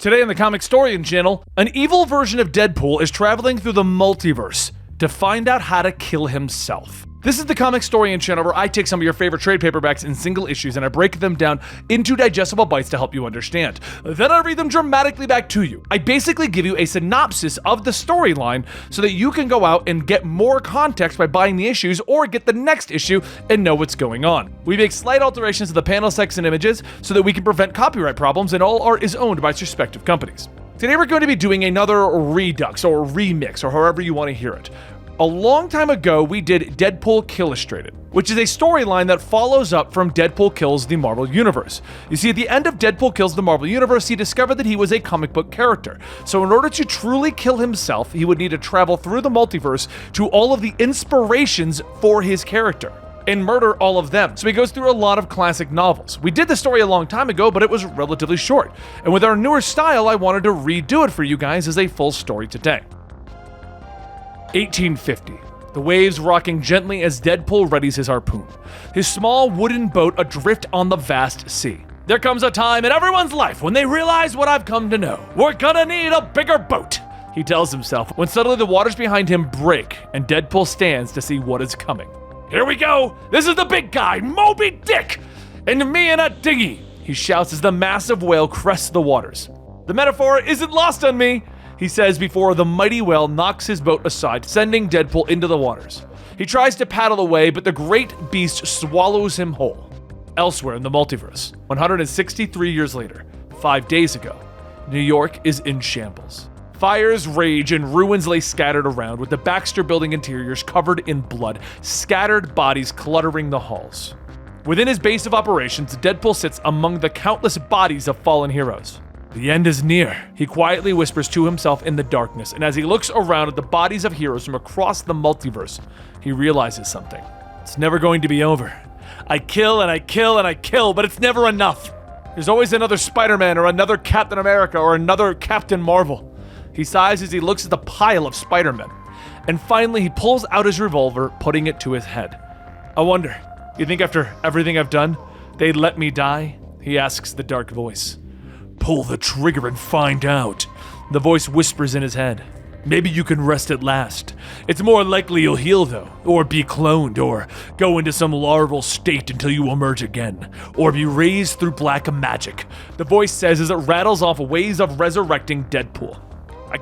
Today on the Comicstorian channel, an evil version of Deadpool is traveling through the multiverse to find out how to kill himself. This is the Comicstorian channel where I take some of your favorite trade paperbacks and single issues and I break them down into digestible bites to help you understand. Then I read them dramatically back to you. I basically give you a synopsis of the storyline so that you can go out and get more context by buying the issues or get the next issue and know what's going on. We make slight alterations to the panel text and images so that we can prevent copyright problems, and all art is owned by its respective companies. Today we're going to be doing another redux or remix or however you want to hear it. A long time ago, we did Deadpool Killustrated, which is a storyline that follows up from Deadpool Kills the Marvel Universe. You see, at the end of Deadpool Kills the Marvel Universe, he discovered that he was a comic book character. So in order to truly kill himself, he would need to travel through the multiverse to all of the inspirations for his character and murder all of them. So he goes through a lot of classic novels. We did the story a long time ago, but it was relatively short. And with our newer style, I wanted to redo it for you guys as a full story today. 1850. The waves rocking gently as Deadpool readies his harpoon, his small wooden boat adrift on the vast sea. There comes a time in everyone's life when they realize what I've come to know. We're gonna need a bigger boat, he tells himself, when suddenly the waters behind him break and Deadpool stands to see what is coming. Here we go! This is the big guy, Moby Dick! And me in a dinghy, he shouts as the massive whale crests the waters. The metaphor isn't lost on me, he says before the mighty whale knocks his boat aside, sending Deadpool into the waters. He tries to paddle away, but the great beast swallows him whole. Elsewhere in the multiverse, 163 years later, 5 days ago, New York is in shambles. Fires rage and ruins lay scattered around, with the Baxter Building interiors covered in blood, scattered bodies cluttering the halls. Within his base of operations, Deadpool sits among the countless bodies of fallen heroes. The end is near, he quietly whispers to himself in the darkness, and as he looks around at the bodies of heroes from across the multiverse, he realizes something. It's never going to be over. I kill and I kill and I kill, but it's never enough. There's always another Spider-Man or another Captain America or another Captain Marvel. He sighs as he looks at the pile of Spider-Men, and finally he pulls out his revolver, putting it to his head. I wonder, you think after everything I've done, they'd let me die? He asks the dark voice. Pull the trigger and find out, the voice whispers in his head. Maybe you can rest at last. It's more likely you'll heal though, or be cloned, or go into some larval state until you emerge again, or be raised through black magic, the voice says as it rattles off ways of resurrecting Deadpool. I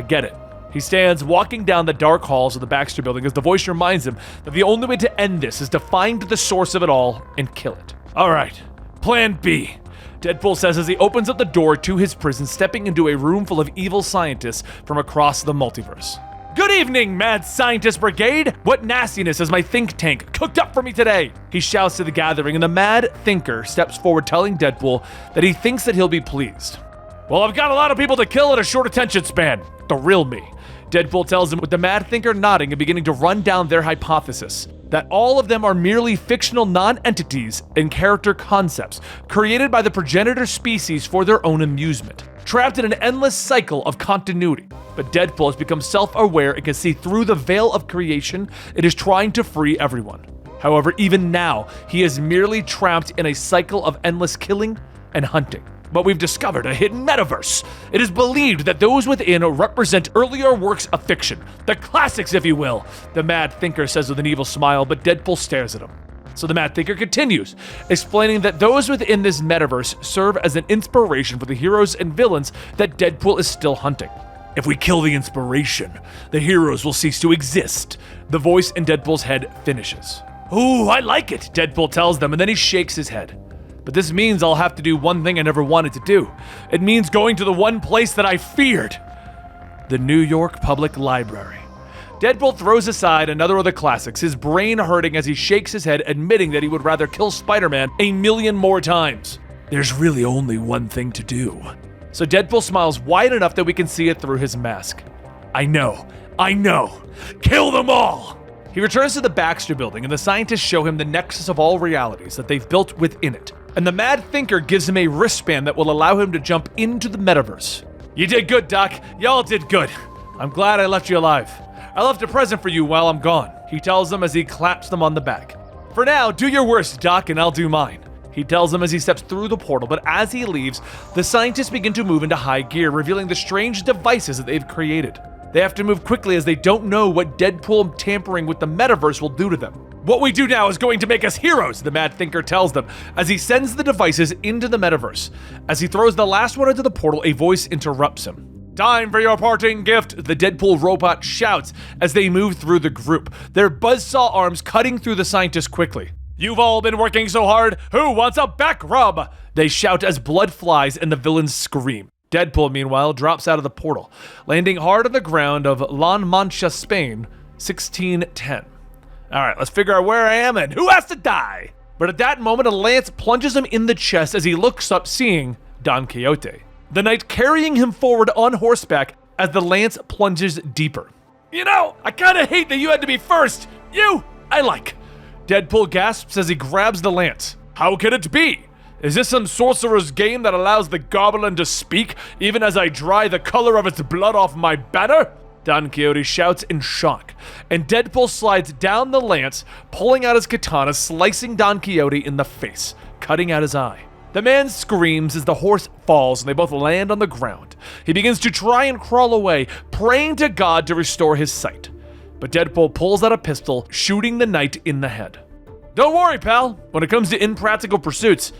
get it. He stands walking down the dark halls of the Baxter Building as the voice reminds him that the only way to end this is to find the source of it all and kill it. All right, plan B. Deadpool says as he opens up the door to his prison, stepping into a room full of evil scientists from across the multiverse. Good evening, Mad Scientist Brigade! What nastiness has my think tank cooked up for me today? He shouts to the gathering, and the Mad Thinker steps forward telling Deadpool that he thinks that he'll be pleased. Well, I've got a lot of people to kill at a short attention span. The real me. Deadpool tells him, with the Mad Thinker nodding and beginning to run down their hypothesis, that all of them are merely fictional non-entities and character concepts created by the progenitor species for their own amusement, trapped in an endless cycle of continuity. But Deadpool has become self-aware and can see through the veil of creation it is trying to free everyone. However, even now, he is merely trapped in a cycle of endless killing and hunting. But we've discovered a hidden metaverse. It is believed that those within represent earlier works of fiction, the classics if you will, the Mad Thinker says with an evil smile, but Deadpool stares at him. So the Mad Thinker continues, explaining that those within this metaverse serve as an inspiration for the heroes and villains that Deadpool is still hunting. If we kill the inspiration, the heroes will cease to exist, the voice in Deadpool's head finishes. Ooh, I like it, Deadpool tells them, and then he shakes his head. But this means I'll have to do one thing I never wanted to do. It means going to the one place that I feared. The New York Public Library. Deadpool throws aside another of the classics, his brain hurting as he shakes his head, admitting that he would rather kill Spider-Man 1,000,000 more times. There's really only one thing to do. So Deadpool smiles wide enough that we can see it through his mask. I know. Kill them all! He returns to the Baxter Building, and the scientists show him the nexus of all realities that they've built within it. And the Mad Thinker gives him a wristband that will allow him to jump into the metaverse. You did good, Doc. Y'all did good. I'm glad I left you alive. I left a present for you while I'm gone, he tells them as he claps them on the back. For now, do your worst, Doc, and I'll do mine. he tells them as he steps through the portal, but as he leaves, the scientists begin to move into high gear, revealing the strange devices that they've created. They have to move quickly as they don't know what Deadpool tampering with the metaverse will do to them. What we do now is going to make us heroes, the Mad Thinker tells them, as he sends the devices into the metaverse. As he throws the last one into the portal, a voice interrupts him. Time for your parting gift, the Deadpool robot shouts as they move through the group, their buzzsaw arms cutting through the scientists quickly. You've all been working so hard, who wants a back rub? They shout as blood flies and the villains scream. Deadpool, meanwhile, drops out of the portal, landing hard on the ground of La Mancha, Spain, 1610. Alright, let's figure out where I am and who has to die! But at that moment, a lance plunges him in the chest as he looks up, seeing Don Quixote, the knight carrying him forward on horseback as the lance plunges deeper. You know, I kinda hate that you had to be first! You, I like! Deadpool gasps as he grabs the lance. How can it be? Is this some sorcerer's game that allows the goblin to speak even as I dry the color of its blood off my banner? Don Quixote shouts in shock, and Deadpool slides down the lance, pulling out his katana, slicing Don Quixote in the face, cutting out his eye. The man screams as the horse falls and they both land on the ground. He begins to try and crawl away, praying to God to restore his sight. But Deadpool pulls out a pistol, shooting the knight in the head. Don't worry, pal. When it comes to impractical pursuits,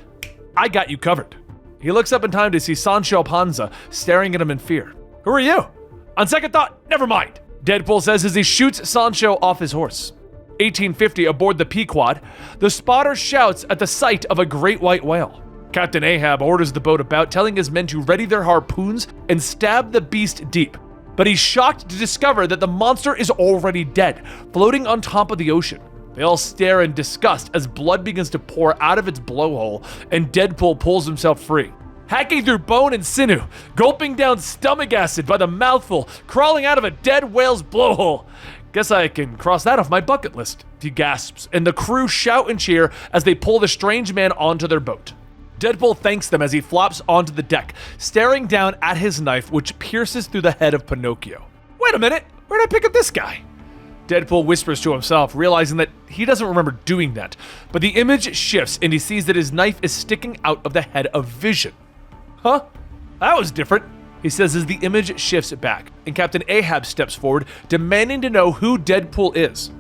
I got you covered. He looks up in time to see Sancho Panza staring at him in fear. Who are you? On second thought, never mind, Deadpool says as he shoots Sancho off his horse. 1850, aboard the Pequod, the spotter shouts at the sight of a great white whale. Captain Ahab orders the boat about, telling his men to ready their harpoons and stab the beast deep. But he's shocked to discover that the monster is already dead, floating on top of the ocean. They all stare in disgust as blood begins to pour out of its blowhole, and Deadpool pulls himself free. Hacking through bone and sinew, gulping down stomach acid by the mouthful, crawling out of a dead whale's blowhole. Guess I can cross that off my bucket list, he gasps, and the crew shout and cheer as they pull the strange man onto their boat. Deadpool thanks them as he flops onto the deck, staring down at his knife, which pierces through the head of Pinocchio. Wait a minute, where'd I pick up this guy? Deadpool whispers to himself, realizing that he doesn't remember doing that, but the image shifts and he sees that his knife is sticking out of the head of Vision. Huh? That was different, he says as the image shifts back, and Captain Ahab steps forward, demanding to know who Deadpool is.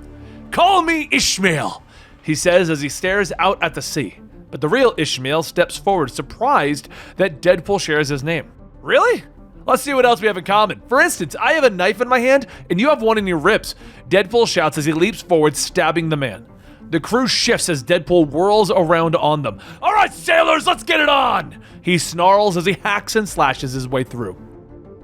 Call me Ishmael, he says as he stares out at the sea. But the real Ishmael steps forward, surprised that Deadpool shares his name. Really? Let's see what else we have in common. For instance, I have a knife in my hand, and you have one in your ribs. Deadpool shouts as he leaps forward, stabbing the man. The crew shifts as Deadpool whirls around on them. All right, sailors, let's get it on! He snarls as he hacks and slashes his way through.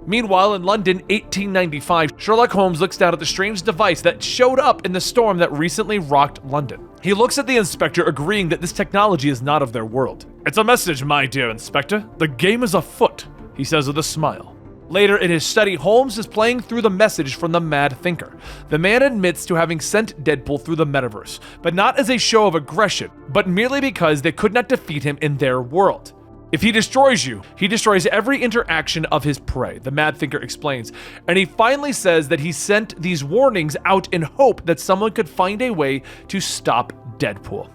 Meanwhile, in London, 1895, Sherlock Holmes looks down at the strange device that showed up in the storm that recently rocked London. He looks at the inspector, agreeing that this technology is not of their world. It's a message, my dear inspector. The game is afoot, he says with a smile. Later in his study, Holmes is playing through the message from the Mad Thinker. The man admits to having sent Deadpool through the metaverse, but not as a show of aggression, but merely because they could not defeat him in their world. If he destroys you, he destroys every interaction of his prey, the Mad Thinker explains, and he finally says that he sent these warnings out in hope that someone could find a way to stop Deadpool.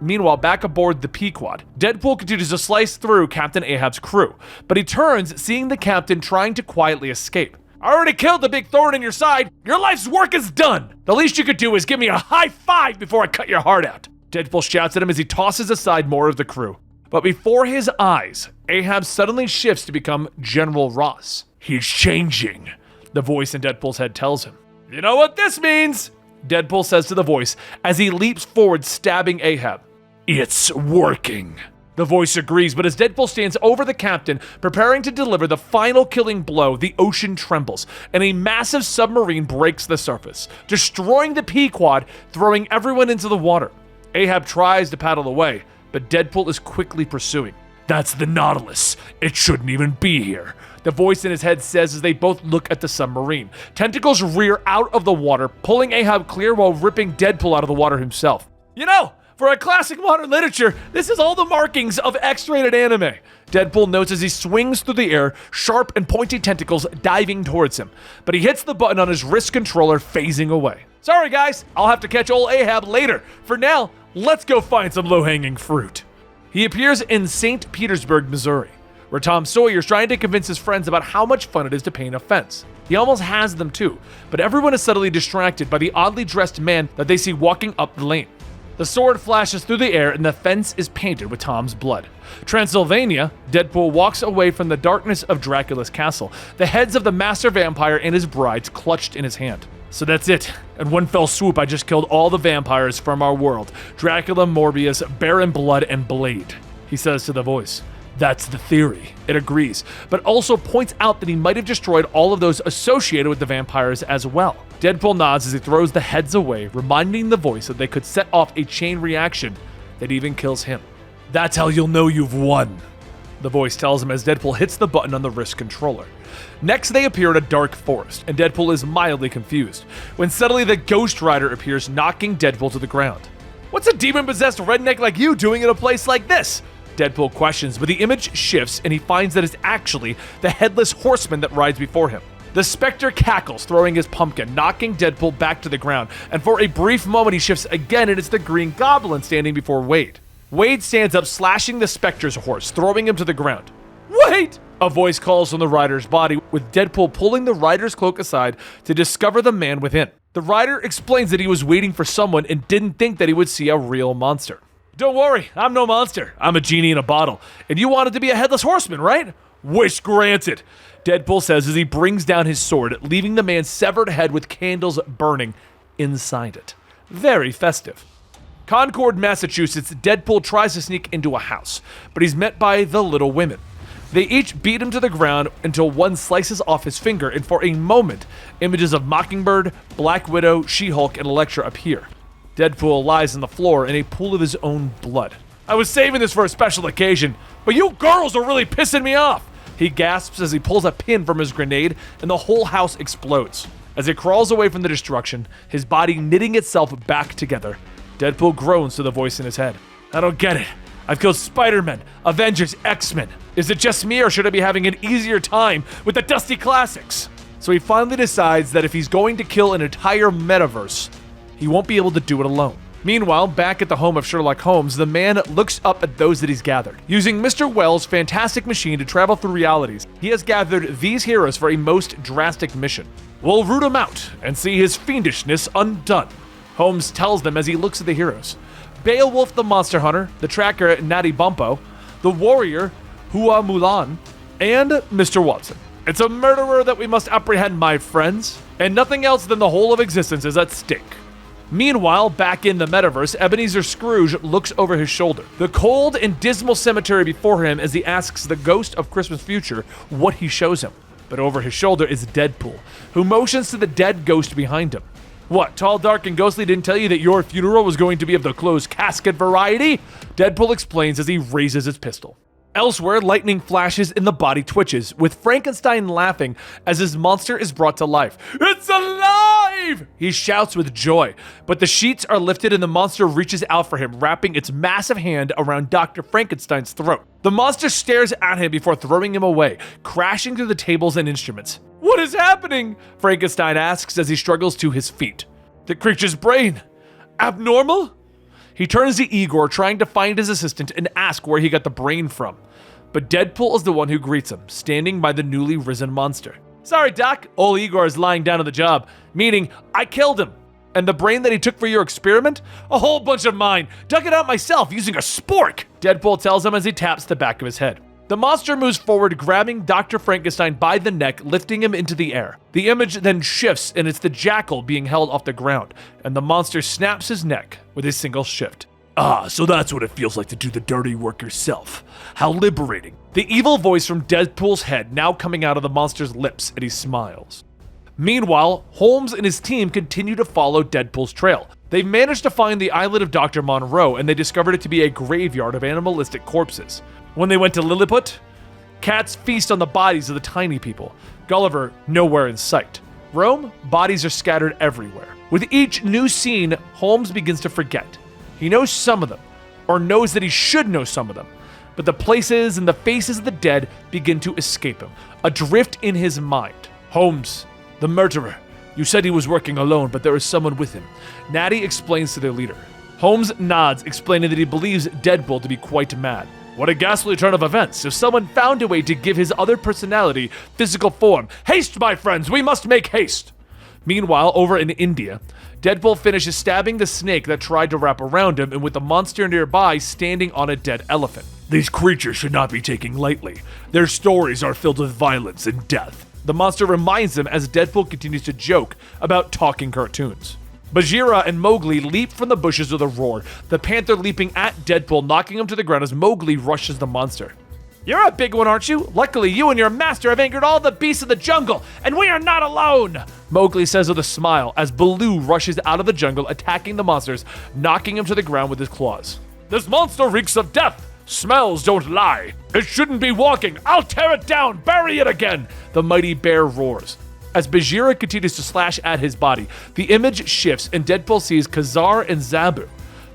Meanwhile, back aboard the Pequod, Deadpool continues to slice through Captain Ahab's crew, but he turns, seeing the captain trying to quietly escape. I already killed the big thorn in your side. Your life's work is done. The least you could do is give me a high five before I cut your heart out. Deadpool shouts at him as he tosses aside more of the crew. But before his eyes, Ahab suddenly shifts to become General Ross. He's changing, the voice in Deadpool's head tells him. You know what this means? Deadpool says to the voice as he leaps forward, stabbing Ahab. It's working. The voice agrees, but as Deadpool stands over the captain, preparing to deliver the final killing blow, the ocean trembles, and a massive submarine breaks the surface, destroying the Pequod, throwing everyone into the water. Ahab tries to paddle away, but Deadpool is quickly pursuing. That's the Nautilus. It shouldn't even be here, the voice in his head says as they both look at the submarine. Tentacles rear out of the water, pulling Ahab clear while ripping Deadpool out of the water himself. You know, for a classic modern literature, this is all the markings of X-rated anime. Deadpool notes as he swings through the air, sharp and pointy tentacles diving towards him. But he hits the button on his wrist controller, phasing away. Sorry guys, I'll have to catch old Ahab later. For now, let's go find some low-hanging fruit. He appears in St. Petersburg, Missouri, where Tom Sawyer's trying to convince his friends about how much fun it is to paint a fence. He almost has them too, but everyone is suddenly distracted by the oddly dressed man that they see walking up the lane. The sword flashes through the air and the fence is painted with Tom's blood. Transylvania, Deadpool walks away from the darkness of Dracula's castle, the heads of the master vampire and his brides clutched in his hand. So that's it. In one fell swoop, I just killed all the vampires from our world. Dracula, Morbius, Baron Blood, and Blade, he says to the voice. That's the theory. It agrees, but also points out that he might have destroyed all of those associated with the vampires as well. Deadpool nods as he throws the heads away, reminding the voice that they could set off a chain reaction that even kills him. That's how you'll know you've won, the voice tells him as Deadpool hits the button on the wrist controller. Next, they appear in a dark forest, and Deadpool is mildly confused, when suddenly the Ghost Rider appears, knocking Deadpool to the ground. What's a demon-possessed redneck like you doing in a place like this? Deadpool questions, but the image shifts and he finds that it's actually the Headless Horseman that rides before him. The Spectre cackles, throwing his pumpkin, knocking Deadpool back to the ground, and for a brief moment he shifts again and it's the Green Goblin standing before Wade. Wade stands up, slashing the Spectre's horse, throwing him to the ground. Wait! A voice calls from the rider's body, with Deadpool pulling the rider's cloak aside to discover the man within. The rider explains that he was waiting for someone and didn't think that he would see a real monster. Don't worry, I'm no monster. I'm a genie in a bottle. And you wanted to be a Headless Horseman, right? Wish granted, Deadpool says as he brings down his sword, leaving the man's severed head with candles burning inside it. Very festive. Concord, Massachusetts, Deadpool tries to sneak into a house, but he's met by the Little Women. They each beat him to the ground until one slices off his finger, and for a moment, images of Mockingbird, Black Widow, She-Hulk, and Elektra appear. Deadpool lies on the floor in a pool of his own blood. I was saving this for a special occasion, but you girls are really pissing me off, he gasps as he pulls a pin from his grenade, and the whole house explodes. As he crawls away from the destruction, his body knitting itself back together, Deadpool groans to the voice in his head. I don't get it. I've killed Spider-Man, Avengers, X-Men. Is it just me, or should I be having an easier time with the dusty classics? So he finally decides that if he's going to kill an entire metaverse, he won't be able to do it alone. Meanwhile, back at the home of Sherlock Holmes, the man looks up at those that he's gathered. Using Mr. Wells' fantastic machine to travel through realities, he has gathered these heroes for a most drastic mission. We'll root him out and see his fiendishness undone, Holmes tells them as he looks at the heroes. Beowulf the Monster Hunter, the Tracker Natty Bumpo, the Warrior Hua Mulan, and Mr. Watson. It's a murderer that we must apprehend, my friends, and nothing else than the whole of existence is at stake. Meanwhile, back in the metaverse, Ebenezer Scrooge looks over his shoulder, the cold and dismal cemetery before him as he asks the ghost of Christmas future what he shows him. But over his shoulder is Deadpool, who motions to the dead ghost behind him. What, Tall, Dark, and Ghostly didn't tell you that your funeral was going to be of the closed casket variety? Deadpool explains as he raises his pistol. Elsewhere, lightning flashes and the body twitches, with Frankenstein laughing as his monster is brought to life. It's alive! He shouts with joy, but the sheets are lifted and the monster reaches out for him, wrapping its massive hand around Dr. Frankenstein's throat. The monster stares at him before throwing him away, crashing through the tables and instruments. What is happening? Frankenstein asks as he struggles to his feet. The creature's brain. Abnormal? He turns to Igor, trying to find his assistant and ask where he got the brain from. But Deadpool is the one who greets him, standing by the newly risen monster. Sorry, Doc. Old Igor is lying down on the job, meaning I killed him. And the brain that he took for your experiment? A whole bunch of mine. Dug it out myself using a spork, Deadpool tells him as he taps the back of his head. The monster moves forward, grabbing Dr. Frankenstein by the neck, lifting him into the air. The image then shifts, and it's the jackal being held off the ground, and the monster snaps his neck with a single shift. Ah, so that's what it feels like to do the dirty work yourself. How liberating. The evil voice from Deadpool's head now coming out of the monster's lips, and he smiles. Meanwhile, Holmes and his team continue to follow Deadpool's trail. They've managed to find the island of Dr. Monroe, and they discovered it to be a graveyard of animalistic corpses. When they went to Lilliput, cats feast on the bodies of the tiny people. Gulliver, nowhere in sight. Rome, bodies are scattered everywhere. With each new scene, Holmes begins to forget. He knows some of them, or knows that he should know some of them, but the places and the faces of the dead begin to escape him, adrift in his mind. Holmes, the murderer. You said he was working alone, but there is someone with him. Natty explains to their leader. Holmes nods, explaining that he believes Deadpool to be quite mad. What a ghastly turn of events if someone found a way to give his other personality physical form. Haste, my friends, we must make haste! Meanwhile, over in India, Deadpool finishes stabbing the snake that tried to wrap around him, and with the monster nearby standing on a dead elephant. These creatures should not be taken lightly. Their stories are filled with violence and death. The monster reminds them as Deadpool continues to joke about talking cartoons. Bagheera and Mowgli leap from the bushes with a roar, the panther leaping at Deadpool, knocking him to the ground as Mowgli rushes the monster. You're a big one, aren't you? Luckily, you and your master have angered all the beasts of the jungle, and we are not alone! Mowgli says with a smile as Baloo rushes out of the jungle, attacking the monsters, knocking him to the ground with his claws. This monster reeks of death! Smells don't lie! It shouldn't be walking! I'll tear it down! Bury it again! The mighty bear roars. As Bagheera continues to slash at his body, the image shifts and Deadpool sees Khazar and Zabu.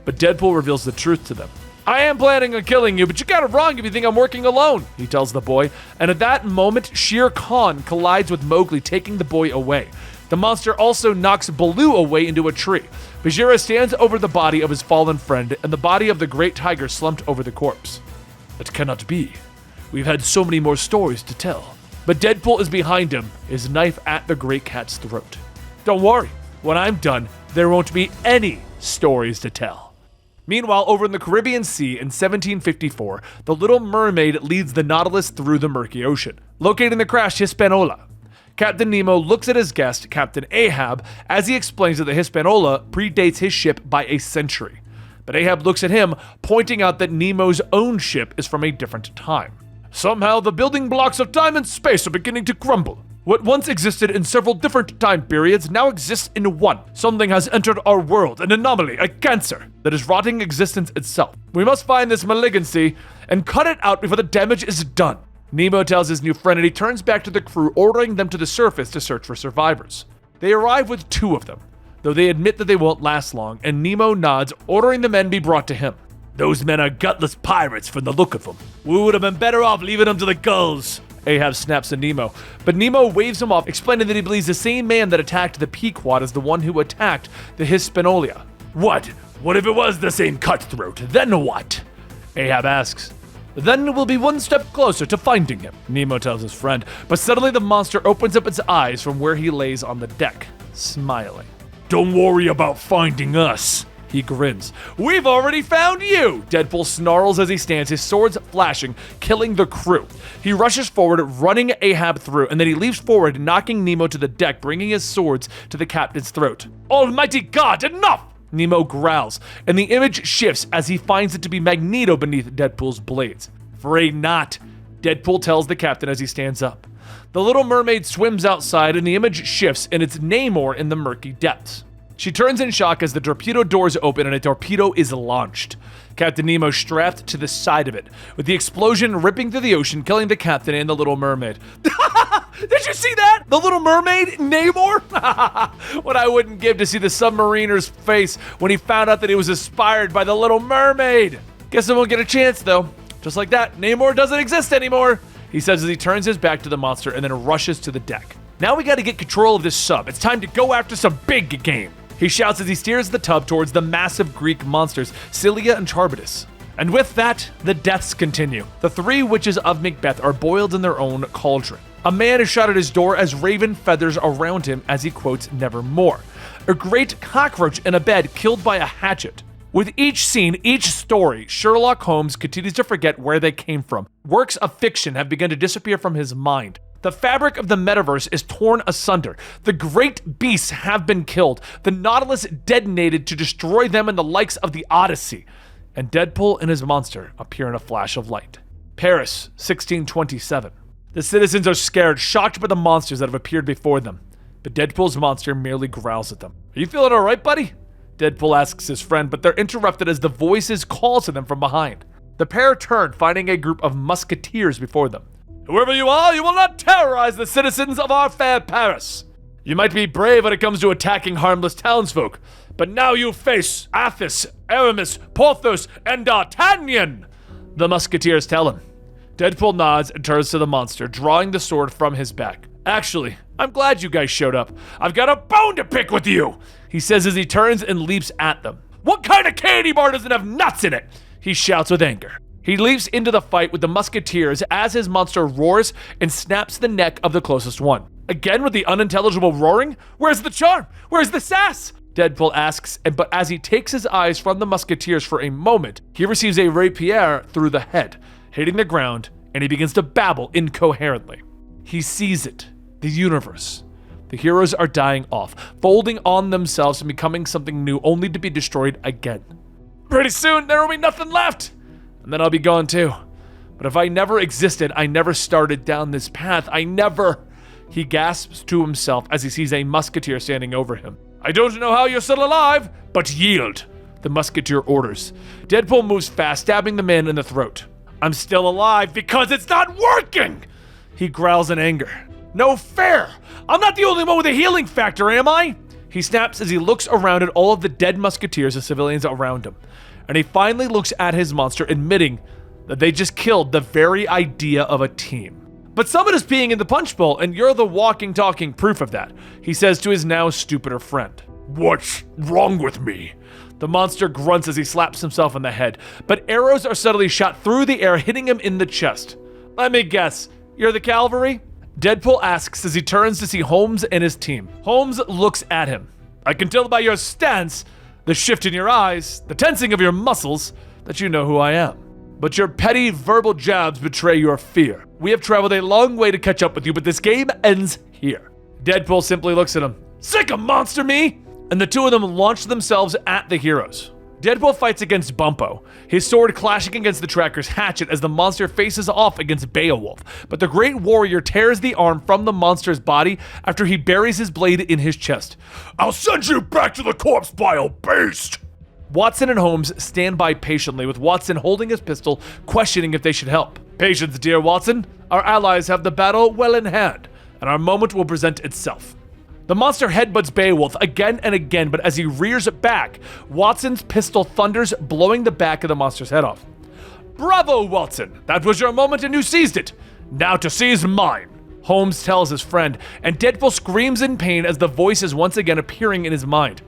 But Deadpool reveals the truth to them. I am planning on killing you, but you got it wrong if you think I'm working alone, he tells the boy. And at that moment, Shere Khan collides with Mowgli, taking the boy away. The monster also knocks Baloo away into a tree. Bagheera stands over the body of his fallen friend, and the body of the great tiger slumped over the corpse. It cannot be. We've had so many more stories to tell. But Deadpool is behind him, his knife at the great cat's throat. Don't worry, when I'm done, there won't be any stories to tell. Meanwhile, over in the Caribbean Sea in 1754, the Little Mermaid leads the Nautilus through the murky ocean, locating the crashed Hispaniola. Captain Nemo looks at his guest, Captain Ahab, as he explains that the Hispaniola predates his ship by a century. But Ahab looks at him, pointing out that Nemo's own ship is from a different time. Somehow, the building blocks of time and space are beginning to crumble. What once existed in several different time periods now exists in one. Something has entered our world, an anomaly, a cancer, that is rotting existence itself. We must find this malignancy and cut it out before the damage is done. Nemo tells his new friend and he turns back to the crew, ordering them to the surface to search for survivors. They arrive with 2 of them, though they admit that they won't last long, and Nemo nods, ordering the men be brought to him. Those men are gutless pirates from the look of them. We would have been better off leaving them to the gulls, Ahab snaps at Nemo. But Nemo waves him off, explaining that he believes the same man that attacked the Pequod is the one who attacked the Hispaniola. What? What if it was the same cutthroat? Then what? Ahab asks. Then we'll be one step closer to finding him, Nemo tells his friend. But suddenly the monster opens up its eyes from where he lays on the deck, smiling. Don't worry about finding us. He grins. We've already found you! Deadpool snarls as he stands, his swords flashing, killing the crew. He rushes forward, running Ahab through, and then he leaps forward, knocking Nemo to the deck, bringing his swords to the captain's throat. Almighty God, enough! Nemo growls, and the image shifts as he finds it to be Magneto beneath Deadpool's blades. Afraid not, Deadpool tells the captain as he stands up. The Little Mermaid swims outside, and the image shifts, and it's Namor in the murky depths. She turns in shock as the torpedo doors open and a torpedo is launched. Captain Nemo strapped to the side of it, with the explosion ripping through the ocean, killing the captain and the Little Mermaid. Did you see that? The Little Mermaid? Namor? What I wouldn't give to see the submariner's face when he found out that he was inspired by the Little Mermaid. Guess I won't get a chance, though. Just like that, Namor doesn't exist anymore, he says as he turns his back to the monster and then rushes to the deck. Now we gotta get control of this sub. It's time to go after some big game. He shouts as he steers the tub towards the massive Greek monsters, Scylla and Charybdis. And with that, the deaths continue. The 3 witches of Macbeth are boiled in their own cauldron. A man is shot at his door as raven feathers around him as he quotes nevermore. A great cockroach in a bed killed by a hatchet. With each scene, each story, Sherlock Holmes continues to forget where they came from. Works of fiction have begun to disappear from his mind. The fabric of the metaverse is torn asunder. The great beasts have been killed. The Nautilus detonated to destroy them and the likes of the Odyssey. And Deadpool and his monster appear in a flash of light. Paris, 1627. The citizens are scared, shocked by the monsters that have appeared before them. But Deadpool's monster merely growls at them. Are you feeling alright, buddy? Deadpool asks his friend, but they're interrupted as the voices call to them from behind. The pair turn, finding a group of musketeers before them. Whoever you are, you will not terrorize the citizens of our fair Paris. You might be brave when it comes to attacking harmless townsfolk, but now you face Athos, Aramis, Porthos, and D'Artagnan, the musketeers tell him. Deadpool nods and turns to the monster, drawing the sword from his back. Actually, I'm glad you guys showed up. I've got a bone to pick with you, he says as he turns and leaps at them. What kind of candy bar doesn't have nuts in it? He shouts with anger. He leaps into the fight with the musketeers as his monster roars and snaps the neck of the closest one. Again with the unintelligible roaring? Where's the charm? Where's the sass? Deadpool asks, but as he takes his eyes from the musketeers for a moment, he receives a rapier through the head, hitting the ground, and he begins to babble incoherently. He sees it. The universe. The heroes are dying off, folding on themselves and becoming something new, only to be destroyed again. Pretty soon, there will be nothing left, and then I'll be gone too. But if I never existed, I never started down this path. I never... He gasps to himself as he sees a musketeer standing over him. I don't know how you're still alive, but yield, the musketeer orders. Deadpool moves fast, stabbing the man in the throat. I'm still alive because it's not working, he growls in anger. No fair! I'm not the only one with a healing factor, am I? He snaps as he looks around at all of the dead musketeers and civilians around him. And he finally looks at his monster, admitting that they just killed the very idea of a team. But someone is peeing in the punch bowl, and you're the walking, talking proof of that, he says to his now stupider friend. What's wrong with me? The monster grunts as he slaps himself on the head, but arrows are suddenly shot through the air, hitting him in the chest. Let me guess, you're the cavalry? Deadpool asks as he turns to see Holmes and his team. Holmes looks at him. I can tell by your stance, the shift in your eyes, the tensing of your muscles, that you know who I am. But your petty verbal jabs betray your fear. We have traveled a long way to catch up with you, but this game ends here. Deadpool simply looks at him. Sick of monster me! And the two of them launch themselves at the heroes. Deadpool fights against Bumpo, his sword clashing against the tracker's hatchet as the monster faces off against Beowulf, but the great warrior tears the arm from the monster's body after he buries his blade in his chest. I'll send you back to the corpse pile, beast! Watson and Holmes stand by patiently, with Watson holding his pistol, questioning if they should help. Patience, dear Watson. Our allies have the battle well in hand, and our moment will present itself. The monster headbutts Beowulf again and again, but as he rears back, Watson's pistol thunders, blowing the back of the monster's head off. Bravo, Watson! That was your moment and you seized it. Now to seize mine, Holmes tells his friend, and Deadpool screams in pain as the voice is once again appearing in his mind.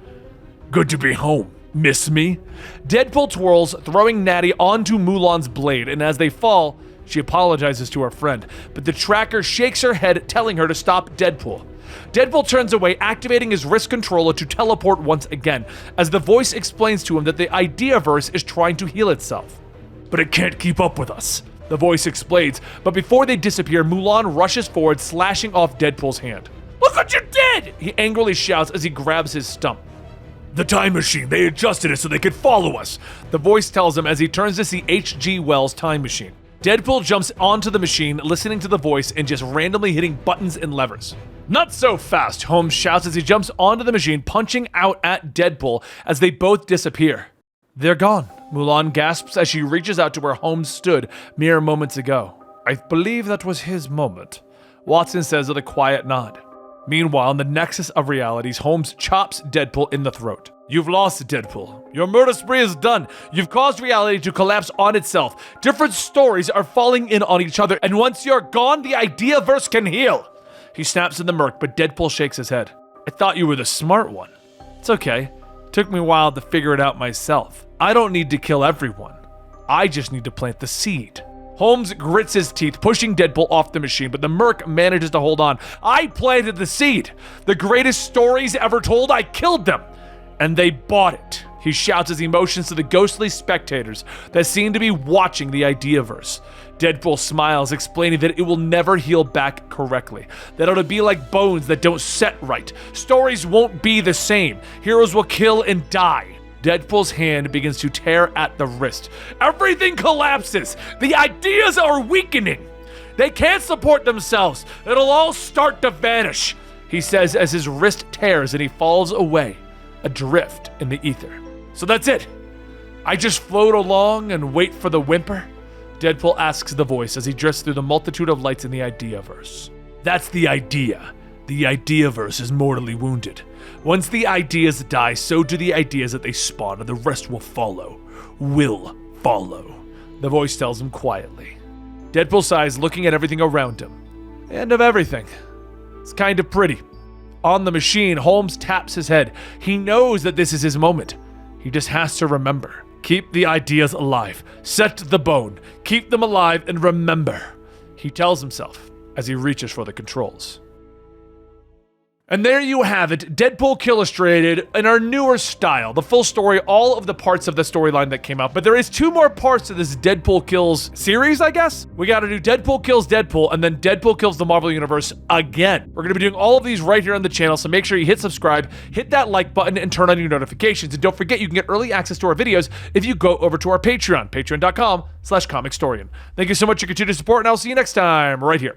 Good to be home. Miss me? Deadpool twirls, throwing Natty onto Mulan's blade, and as they fall, she apologizes to her friend, but the tracker shakes her head, telling her to stop Deadpool. Deadpool turns away, activating his wrist controller to teleport once again, as the voice explains to him that the Ideaverse is trying to heal itself. But it can't keep up with us, the voice explains, but before they disappear, Mulan rushes forward, slashing off Deadpool's hand. Look what you did! He angrily shouts as he grabs his stump. The time machine, they adjusted it so they could follow us, the voice tells him as he turns to see H.G. Wells' time machine. Deadpool jumps onto the machine, listening to the voice and just randomly hitting buttons and levers. Not so fast, Holmes shouts as he jumps onto the machine, punching out at Deadpool as they both disappear. They're gone, Mulan gasps as she reaches out to where Holmes stood mere moments ago. I believe that was his moment, Watson says with a quiet nod. Meanwhile, in the nexus of realities, Holmes chops Deadpool in the throat. You've lost, Deadpool. Your murder spree is done. You've caused reality to collapse on itself. Different stories are falling in on each other, and once you're gone, the Ideaverse can heal. He snaps in the murk, but Deadpool shakes his head. I thought you were the smart one. It's okay. Took me a while to figure it out myself. I don't need to kill everyone. I just need to plant the seed. Holmes grits his teeth, pushing Deadpool off the machine, but the merc manages to hold on. I planted the seed. The greatest stories ever told, I killed them. And they bought it. He shouts as he motions to the ghostly spectators that seem to be watching the Ideaverse. Deadpool smiles, explaining that it will never heal back correctly. That it'll be like bones that don't set right. Stories won't be the same. Heroes will kill and die. Deadpool's hand begins to tear at the wrist. Everything collapses. The ideas are weakening. They can't support themselves. It'll all start to vanish, he says as his wrist tears and he falls away, adrift in the ether. So that's it. I just float along and wait for the whimper? Deadpool asks the voice as he drifts through the multitude of lights in the Ideaverse. That's the idea. The Ideaverse is mortally wounded. Once the ideas die, so do the ideas that they spawn, and the rest will follow. Will follow, the voice tells him quietly. Deadpool sighs, looking at everything around him. End of everything. It's kind of pretty. On the machine, Holmes taps his head. He knows that this is his moment. He He just has to remember. Keep the ideas alive. Set the bone. Keep them alive and remember. He tells himself as he reaches for the controls. And there you have it, Deadpool Killustrated in our newer style. The full story, all of the parts of the storyline that came out. But there is 2 more parts to this Deadpool Kills series, I guess? We gotta do Deadpool Kills Deadpool and then Deadpool Kills the Marvel Universe again. We're gonna be doing all of these right here on the channel, so make sure you hit subscribe, hit that like button, and turn on your notifications. And don't forget, you can get early access to our videos if you go over to our Patreon, patreon.com/Comicstorian. Thank you so much for your continued support, and I'll see you next time right here.